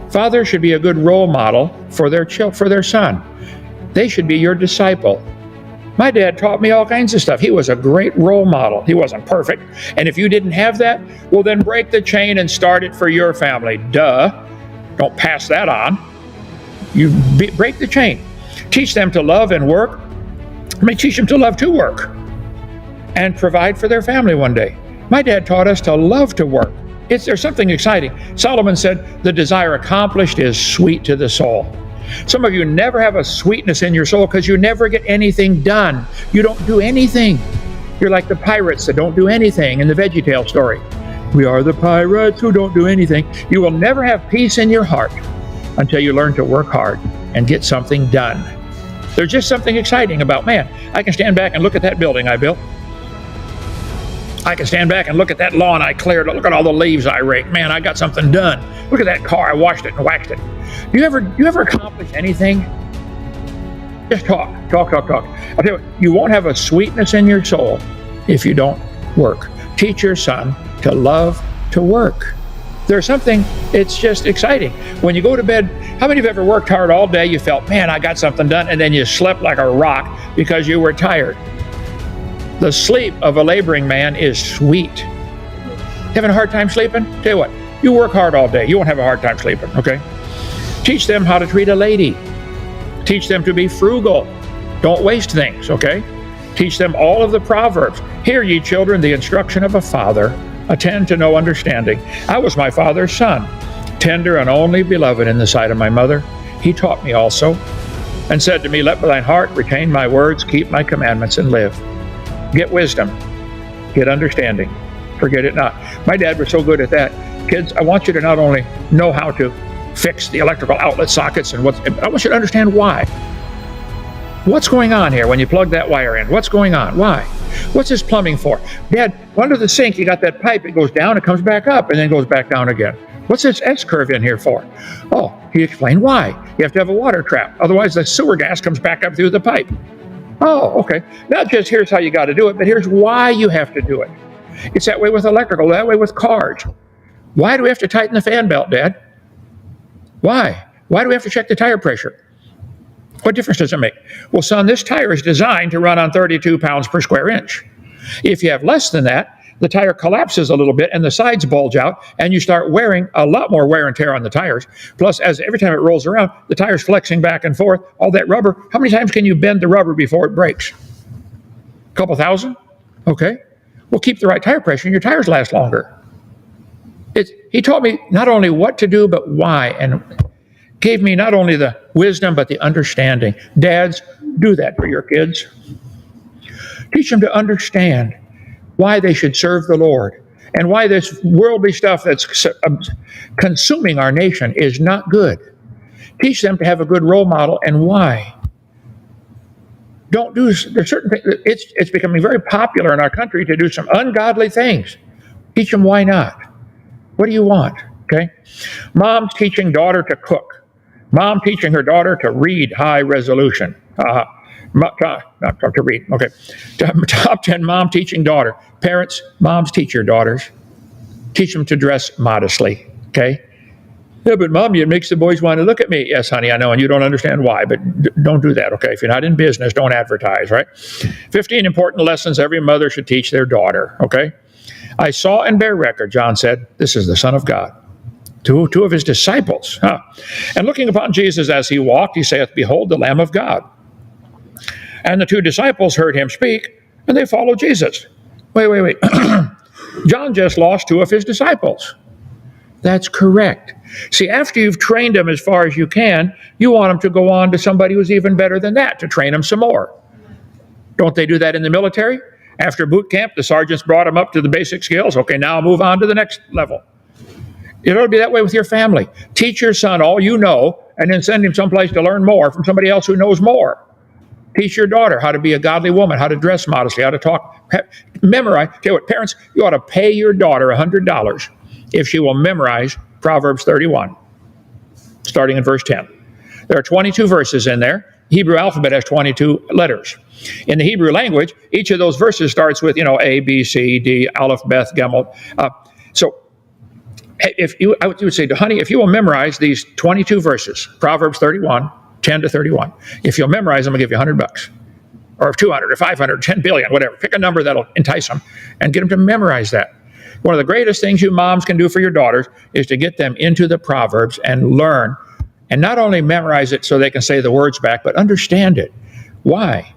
Father should be a good role model for their son. They should be your disciple. My dad taught me all kinds of stuff. He was a great role model. He wasn't perfect. And if you didn't have that, well, then break the chain and start it for your family. Duh. Don't pass that on. Break the chain. Teach them to love and work. Teach them to love to work and provide for their family one day. My dad taught us to love to work. There's something exciting. Solomon said, the desire accomplished is sweet to the soul. Some of you never have a sweetness in your soul because you never get anything done. You don't do anything. You're like the pirates that don't do anything in the VeggieTale story. We are the pirates who don't do anything. You will never have peace in your heart until you learn to work hard and get something done. There's just something exciting about, man, I can stand back and look at that building I built. I can stand back and look at that lawn I cleared. Look at all the leaves I raked. Man, I got something done. Look at that car. I washed it and waxed it. Do you ever accomplish anything? Just talk. I'll tell you what, you won't have a sweetness in your soul if you don't work. Teach your son to love to work. There's something, it's just exciting. When you go to bed, how many of you have ever worked hard all day? You felt, man, I got something done, and then you slept like a rock because you were tired. The sleep of a laboring man is sweet. Having a hard time sleeping? Tell you what, you work hard all day. You won't have a hard time sleeping, okay? Teach them how to treat a lady. Teach them to be frugal. Don't waste things, okay? Teach them all of the Proverbs. Hear ye children the instruction of a father. Attend to no understanding. I was my father's son, tender and only beloved in the sight of my mother. He taught me also, and said to me, let thine heart retain my words, keep my commandments, and live. Get wisdom, get understanding, forget it not. My dad was so good at that. Kids, I want you to not only know how to fix the electrical outlet sockets, I want you to understand why. What's going on here when you plug that wire in? What's going on? Why? What's this plumbing for? Dad, under the sink, you got that pipe. It goes down, it comes back up, and then goes back down again. What's this S-curve in here for? Oh, he explained why. You have to have a water trap. Otherwise, the sewer gas comes back up through the pipe. Oh, okay. Not just here's how you got to do it, but here's why you have to do it. It's that way with electrical, that way with cars. Why do we have to tighten the fan belt, Dad? Why? Why do we have to check the tire pressure? What difference does it make? Well, son, this tire is designed to run on 32 pounds per square inch. If you have less than that, the tire collapses a little bit and the sides bulge out, and you start wearing a lot more wear and tear on the tires. Plus, as every time it rolls around, the tire's flexing back and forth. All that rubber, how many times can you bend the rubber before it breaks? A couple thousand? Okay. Well, keep the right tire pressure and your tires last longer. He taught me not only what to do, but why, and gave me not only the wisdom, but the understanding. Dads, do that for your kids. Teach them to understand why they should serve the Lord and why this worldly stuff that's consuming our nation is not good. Teach them to have a good role model and why. There's certain things, it's becoming very popular in our country to do some ungodly things. Teach them why not. What do you want? Okay? Mom's teaching daughter to cook. Mom teaching her daughter to read high resolution. Not to read. Okay. Top 10 mom teaching daughter. Parents, moms teach your daughters. Teach them to dress modestly. Okay? Yeah, but Mom, it makes the boys want to look at me. Yes, honey, I know, and you don't understand why, but don't do that, okay? If you're not in business, don't advertise, right? 15 important lessons every mother should teach their daughter, okay? I saw and bear record, John said, this is the Son of God. Two of his disciples. And looking upon Jesus as he walked, he saith, behold, the Lamb of God. And the two disciples heard him speak, and they followed Jesus. Wait. John just lost two of his disciples. That's correct. See, after you've trained them as far as you can, you want them to go on to somebody who's even better than that, to train them some more. Don't they do that in the military? After boot camp, the sergeants brought them up to the basic skills. Okay, now move on to the next level. It ought to be that way with your family. Teach your son all you know, and then send him someplace to learn more from somebody else who knows more. Teach your daughter how to be a godly woman, how to dress modestly, how to talk. Memorize. Tell you what, parents, you ought to pay your daughter $100 if she will memorize Proverbs 31, starting in verse 10. There are 22 verses in there. Hebrew alphabet has 22 letters. In the Hebrew language, each of those verses starts with, A, B, C, D, Aleph, Beth, Gimel. So I would say, honey, if you will memorize these 22 verses, Proverbs 31, 10 to 31, if you'll memorize them, I'll give you $100. Or 200 or 500 or 10 billion, whatever. Pick a number that'll entice them and get them to memorize that. One of the greatest things you moms can do for your daughters is to get them into the Proverbs and learn, and not only memorize it so they can say the words back, but understand it. Why?